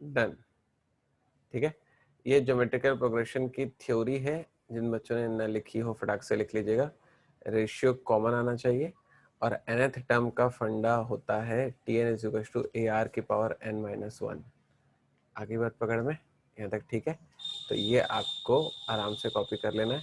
Done. ठीक है, ये ज्योमेट्रिकल प्रोग्रेशन की थ्योरी है, जिन बच्चों ने न लिखी हो फटाक से लिख लीजिएगा। रेशियो कॉमन आना चाहिए और nth टर्म का फंडा होता है Tn = AR⁻n-1। आगे बात पकड़ में, यहाँ तक ठीक है। तो ये आपको आराम से कॉपी कर लेना है।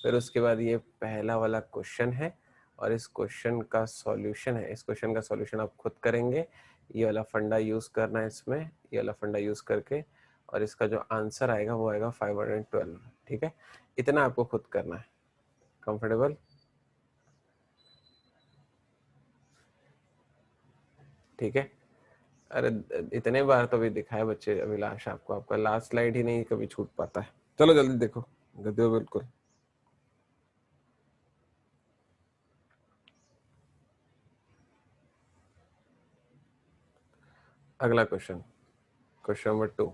फिर उसके बाद ये पहला वाला क्वेश्चन है और इस क्वेश्चन का सॉल्यूशन है। इस क्वेश्चन का सॉल्यूशन आप खुद करेंगे, ये वाला फंडा यूज करना है इसमें, ये वाला फंडा यूज करके, और इसका जो आंसर आएगा वो आएगा 512। ठीक है, इतना आपको खुद करना है। कंफर्टेबल? ठीक है। अरे इतने बार तो भी दिखाए बच्चे अभिलाष आपको, आपका लास्ट स्लाइड ही नहीं कभी छूट पाता है। चलो जल्दी देखो गद्दे बिल्कुल। अगला क्वेश्चन, क्वेश्चन नंबर 2।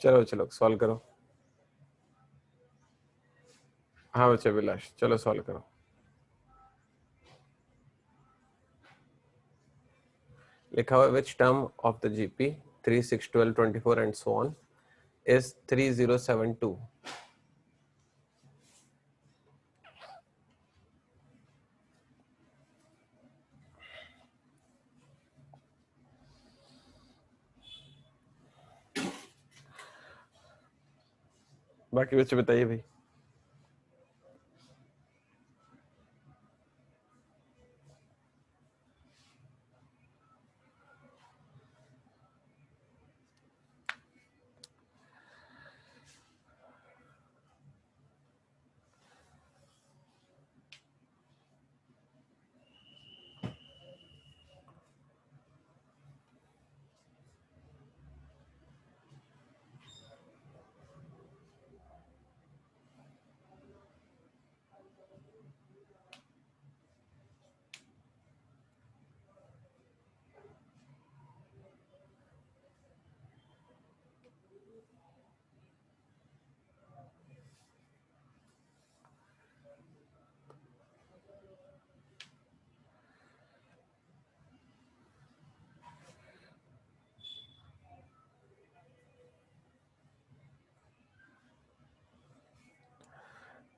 चलो चलो सॉल्व करो। हाँ बच्चे अभिलाष चलो सॉल्व करो। लिखा हुआ which term of the GP 3, 6, 12, 24 and so on is 3072। बाकी बच्चे बताइए भाई।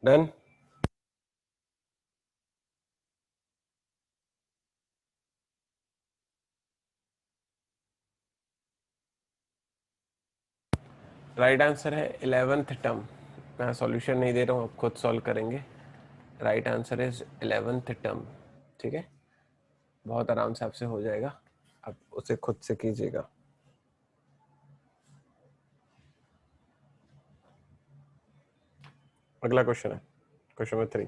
डन। राइट आंसर है 11th टर्म। मैं सॉल्यूशन नहीं दे रहा हूँ, आप खुद सॉल्व करेंगे। Right answer is 11th term. ठीक है, बहुत आराम से आपसे हो जाएगा, आप उसे खुद से कीजिएगा। अगला क्वेश्चन है क्वेश्चन नंबर 3।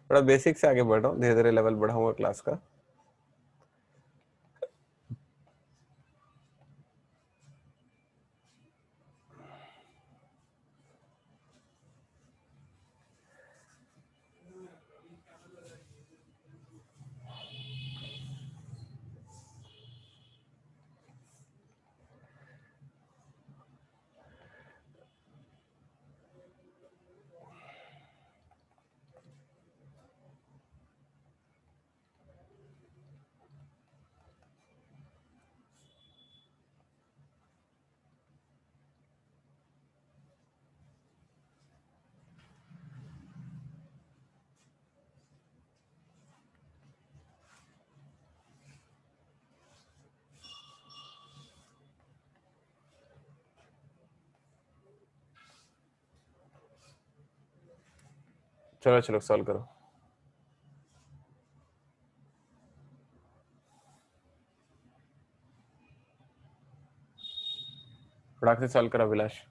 थोड़ा बेसिक से आगे बढ़ रहा हूँ, धीरे धीरे लेवल बढ़ाऊंगा क्लास का। चलो चलो सॉल्व करो। फटाक से सॉल्व करो अभिलाष।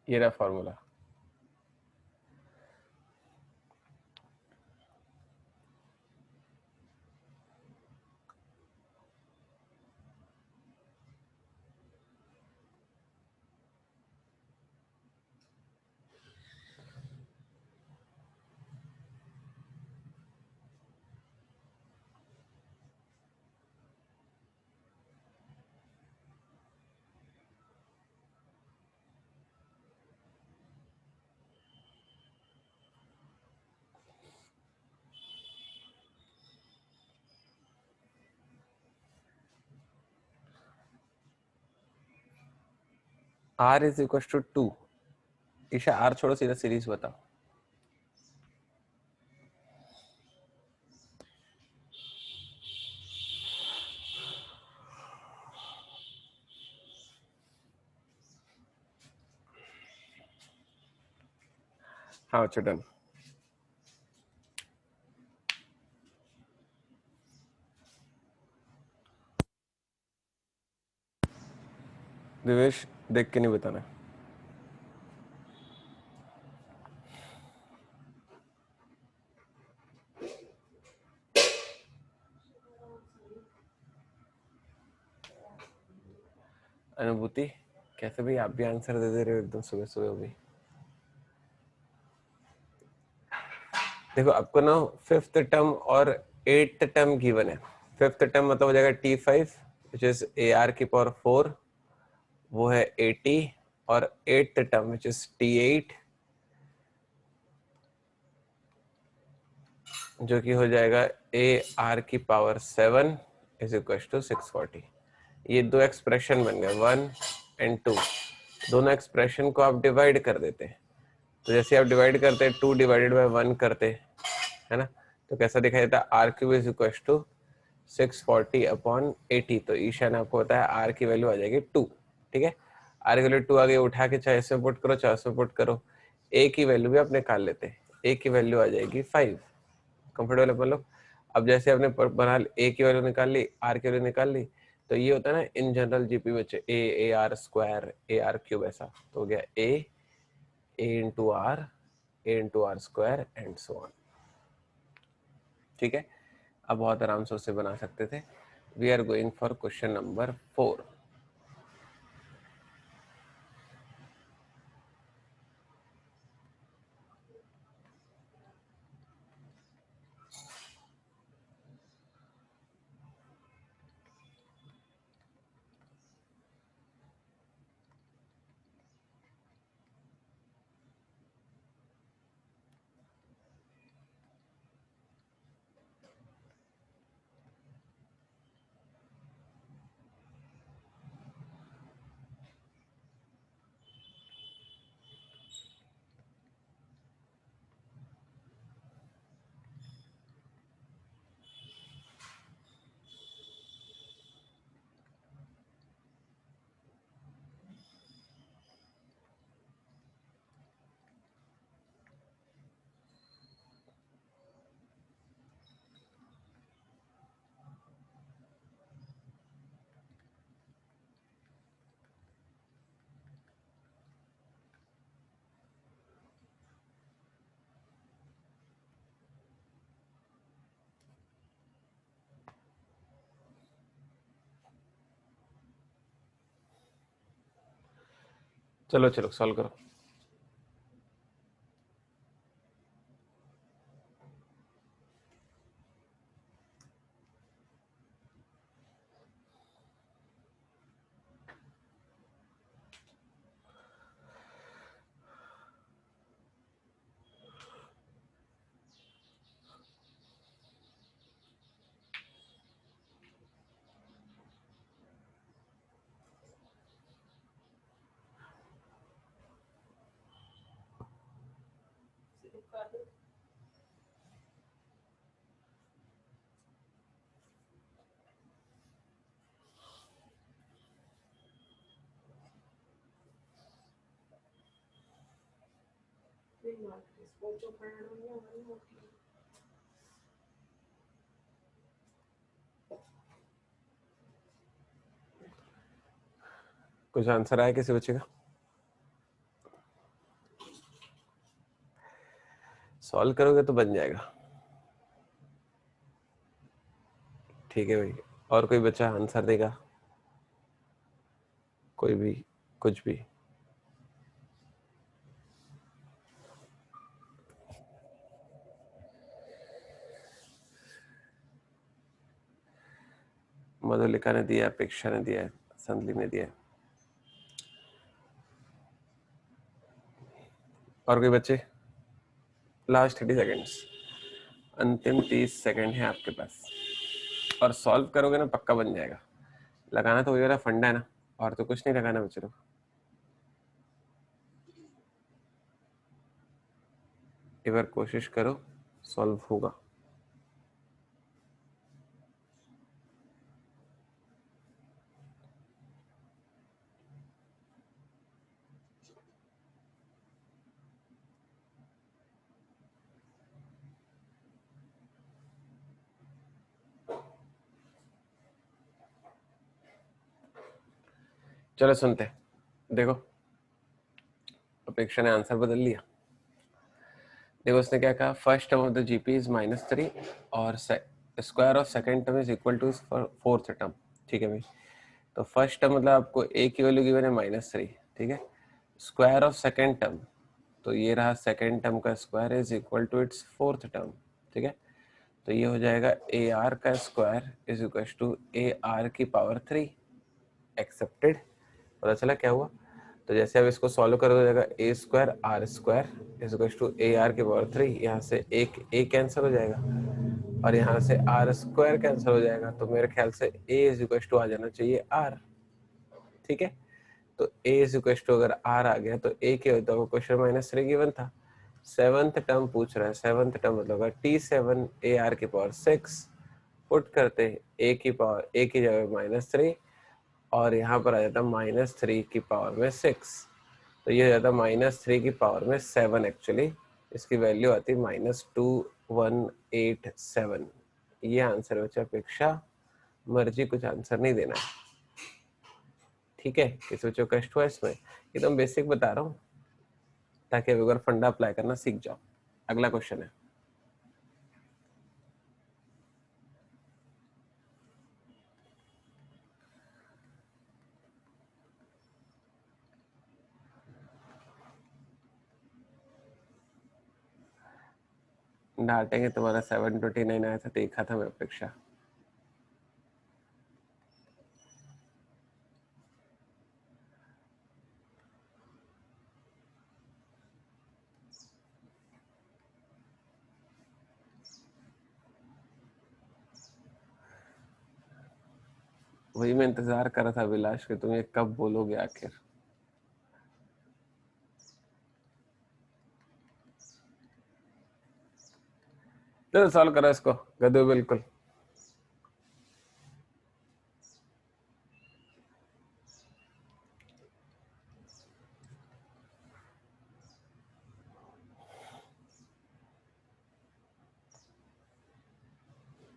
ये रहा formula. R is equal to 2। Isha R छोड़ो, सीधा सीरीज बताओ। हाँ अच्छा डन। दिवेश देख के नहीं बताना। अनुभूति कैसे भाई, आप भी आंसर दे रहे हो एकदम सुबह सुबह भी। देखो आपको ना फिफ्थ टर्म और एट्थ टर्म गिवन है। फिफ्थ टर्म मतलब हो जाएगा T5 विच इज AR की पावर 4, वो है 80। और eighth term which is T8 जो कि हो जाएगा AR की पावर 7 इज इक्वल टू 640। ये दो एक्सप्रेशन बन गए 1 एंड 2। दोनों एक्सप्रेशन को आप डिवाइड कर देते हैं। तो जैसे आप डिवाइड करते हैं 2 डिवाइडेड बाय 1 करते हैं, है ना, तो कैसा दिखाई देता है R cube is equal to 640 upon 80। तो ईशा ने आपको बताया R की वैल्यू आ जाएगी 2। ठीक है, R की वैल्यू 2 आ गई, उठा के चाहे इसमें पुट करो चाहे उसमें पुट करो। A की वैल्यू भी आप निकाल लेते हैं, A की वैल्यू आ जाएगी 5। कंफर्टेबल है मतलब। अब जैसे आपने बना A की वैल्यू निकाल ली, R की वैल्यू निकाल ली, तो ये होता है ना इन जनरल जीपी बच्चे AR स्क्वायर AR क्यूब, ऐसा तो हो गया A into R square and so on. ठीक है, अब बहुत आराम से उसे बना सकते थे। We are going for question number 4। चलो चलो सॉल्व करो। कुछ आंसर आया किसी बच्चे का? सॉल्व करोगे तो बन जाएगा। ठीक है भाई, और कोई बच्चा आंसर देगा? कोई भी, कुछ भी। मधुलिका ने दिया, अपेक्षा ने दिया, संदली ने दिया। और कोई बच्चे? लास्ट 30 सेकेंड्स, अंतिम 30 सेकेंड है आपके पास, और सॉल्व करोगे ना पक्का बन जाएगा। लगाना तो वही वाला फंडा है ना, और तो कुछ नहीं लगाना बच्चों। एक बार कोशिश करो, सॉल्व होगा। चलो सुनते हैं, देखो अपेक्षा ने आंसर बदल लिया। देखो उसने क्या कहा, first term of the GP is -3 और square of second term is equal to fourth term. ठीक है भाई, तो फर्स्ट टर्म मतलब आपको ए की वैल्यू गिवन है -3, ठीक है। स्क्वायर ऑफ सेकंड टर्म, तो ये रहा सेकंड टर्म का square is equal to its fourth term, ठीक है। तो ये हो जाएगा ए आर का square is equal to A R की पावर 3। एक्सेप्टेड। पता चला क्या हुआ? तो जैसे अब इसको सॉल्व करोगे, हो जाएगा A square R square is equal to A R की पावर 3। यहाँ से एक ए कैंसिल हो जाएगा और यहाँ से आर स्क्वायर कैंसिल हो जाएगा, तो मेरे ख्याल से ए इज इक्वल टू आ जाना चाहिए आर। ठीक है, तो ए इज इक्वल टू अगर आर आ गया तो ए क्या होता है, क्वेश्चन -3 गिवन था। सेवंथ टर्म पूछ रहा है, सेवंथ टर्म मतलब T7 ए आर की पावर 6 पुट करते हैं, ए की पावर ए की जगह -3 और यहाँ पर आ जाता -3 की पावर में 6, तो ये हो जाता -3 की पावर में 7। एक्चुअली इसकी वैल्यू आती है -2187। ये आंसर बच्चा अपेक्षा, मर्जी कुछ आंसर नहीं देना है। ठीक है, किसी बच्चों को कष्ट हुआ इसमें? ये तो मैं बेसिक बता रहा हूँ ताकि अब एक बार फंडा अप्लाई करना सीख जाओ। अगला क्वेश्चन है, डांटेंगे तुम्हारा 729 आया था, देखा था मैं अपेक्षा। वही मैं इंतजार कर रहा था अभिलाष के, तुम ये कब बोलोगे आखिर। चलो सॉल्व करो इसको गधे बिल्कुल।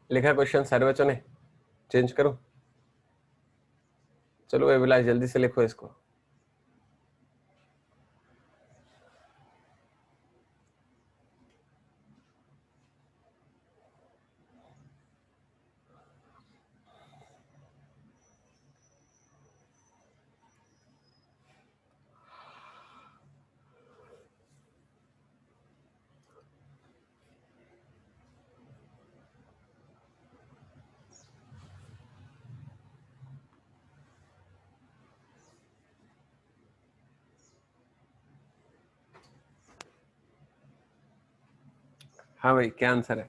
लिखा क्वेश्चन सारे बच्चों ने? चेंज करो, चलो अभिलाष जल्दी से लिखो इसको। हाँ भाई, क्या आंसर है?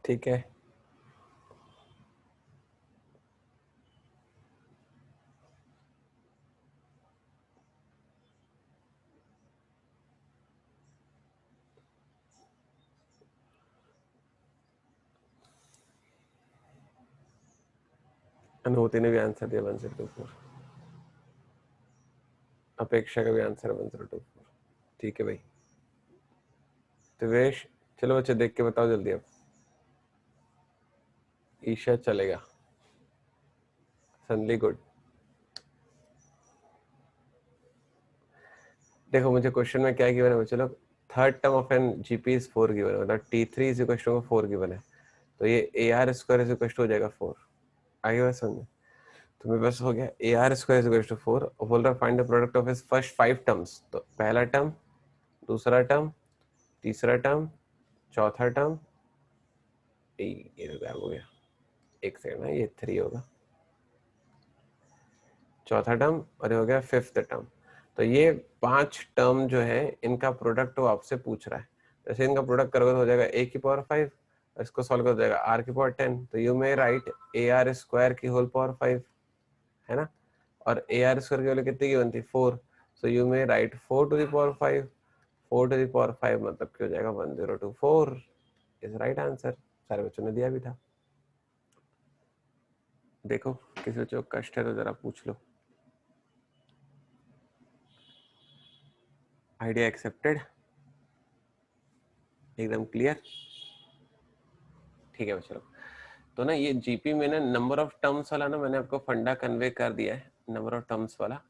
ठीक है, अनुभूति ने भी आंसर दिया 1024। अपेक्षा का भी आंसर 1024। ठीक है भाई। दिवेश, चलो बच्चे देख के बताओ जल्दी अब। ईशा चलेगा। सनली गुड। देखो मुझे क्वेश्चन में क्या गिवन है, चलो third term of an GP is 4 given है, मतलब T3 is equal to 4 given है, तो ये AR square is equal to हो जाएगा 4। आगे बात समझ। तो मेरे पास हो गया AR square is equal to 4 और बोल रहा find the product of his first 5 terms. तो पहला टर्म, दूसरा टर्म, तीसरा टर्म, चौथा टर्म, ये तो गायब हो गया, एक सेकंड है, ये 3 होगा, चौथा टर्म, और ये हो गया फिफ्थ टर्म। तो ये 5 टर्म जो है इनका प्रोडक्ट वो आपसे पूछ रहा है। जैसे इनका प्रोडक्ट करोगे तो हो जाएगा a की पावर 5, इसको सॉल्व कर हो जाएगा r की पावर 10, तो you may right AR square की होल पावर 5, है ना, और AR स्क्वायर की वैल्यू कितनी की बनती 4, so you may write 4 to the power 5, 4 to the power 5 मतलब क्या हो जाएगा 1024 इज राइट आंसर। सारे बच्चों ने दिया भी था। देखो किसी बच्चों को कष्ट है तो जरा पूछ लो। आइडिया एक्सेप्टेड, एकदम क्लियर। ठीक है चलो। तो ना ये जीपी में ना नंबर ऑफ टर्म्स वाला ना मैंने आपको फंडा कन्वे कर दिया है, नंबर ऑफ टर्म्स वाला।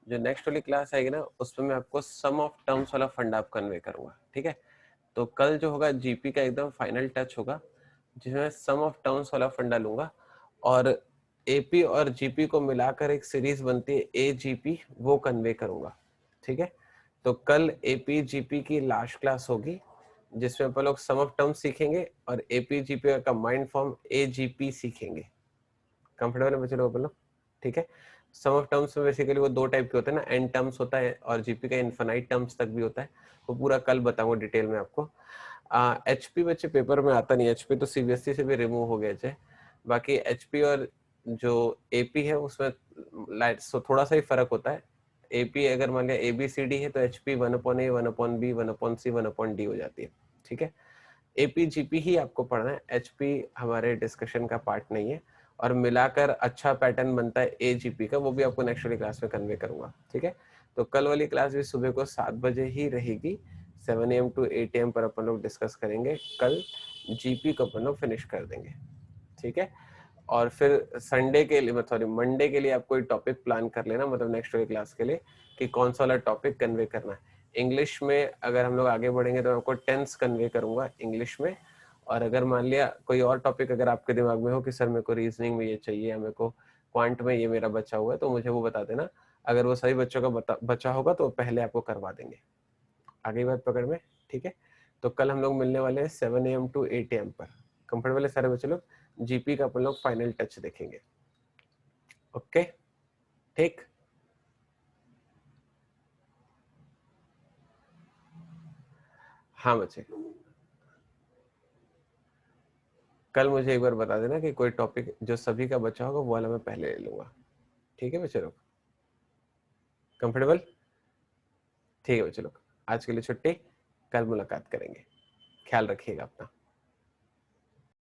जो नेक्स्ट वाली क्लास आएगी ना उसमें मैं आपको सम ऑफ टर्म्स वाला फंडा आप कन्वे करूंगा। ठीक है, तो कल जो होगा जीपी का एकदम फाइनल टच होगा, जिसमें सम ऑफ टर्म्स वाला फंडा लूंगा, और एपी और जीपी को मिलाकर एक सीरीज बनती है AGP, वो कन्वे करूंगा। ठीक है, तो कल एपी जीपी की लास्ट क्लास होगी, जिसमें अपन लोग सम ऑफ टर्म्स सीखेंगे और एपी जीपी का कंबाइंड फॉर्म AGP सीखेंगे। कंफर्टेबल है बच्चे लोग अपन लोग? ठीक है, सम ऑफ टर्म्स में बेसिकली वो दो टाइप के होते हैं ना, एन टर्म्स होता है और जीपी का इनफाइनाइट टर्म्स तक भी होता है, वो पूरा कल बताऊंगा डिटेल में आपको। HP बच्चे पेपर में आता नहीं, HP तो CBSE से भी रिमूव हो गया है। बाकी HP और जो AP है उसमें थोड़ा सा ही फर्क होता है। AP अगर मान लिया ABCD है तो HP 1/A 1/B 1/C 1/D हो जाती है। ठीक है, APGP ही आपको पढ़ना है, HP हमारे डिस्कशन का पार्ट नहीं है, और मिलाकर अच्छा पैटर्न बनता है AGP का, वो भी आपको नेक्स्ट वाली क्लास में कन्वे करूंगा। ठीक है, तो कल वाली क्लास भी सुबह को 7 बजे ही रहेगी, 7 AM to 8 AM पर अपन लोग डिस्कस करेंगे। कल GP को अपन लोग फिनिश कर देंगे। ठीक है, और फिर संडे के लिए, सॉरी मंडे के लिए आप कोई टॉपिक प्लान कर लेना, मतलब नेक्स्ट वाली क्लास के लिए कि कौन सा वाला टॉपिक कन्वे करना है। इंग्लिश में अगर हम लोग आगे बढ़ेंगे तो मैं आपको टेंस कन्वे करूंगा इंग्लिश में, और अगर मान लिया कोई और टॉपिक अगर आपके दिमाग में हो कि सर मेरे को रीजनिंग में ये चाहिए या मेरे को क्वांट में ये मेरा बचा हुआ है, तो मुझे वो बता देना। अगर वो सभी बच्चों का बचा होगा तो पहले आपको करवा देंगे। आगे बात पकड़ में। ठीक है, तो कल हम लोग मिलने वाले हैं 7 AM to 8 AM पर। कंफर्टेबल है सारे बच्चे लोग? जीपी का अपन लोग फाइनल टच देखेंगे। ओके, ठीक। हाँ बच्चे, कल मुझे एक बार बता देना कि कोई टॉपिक जो सभी का बचा होगा वो वाला मैं पहले ले लूंगा। ठीक है बच्चे लोग, कंफर्टेबल? ठीक है बच्चे लोग, आज के लिए छुट्टी, कल मुलाकात करेंगे। ख्याल रखिएगा अपना।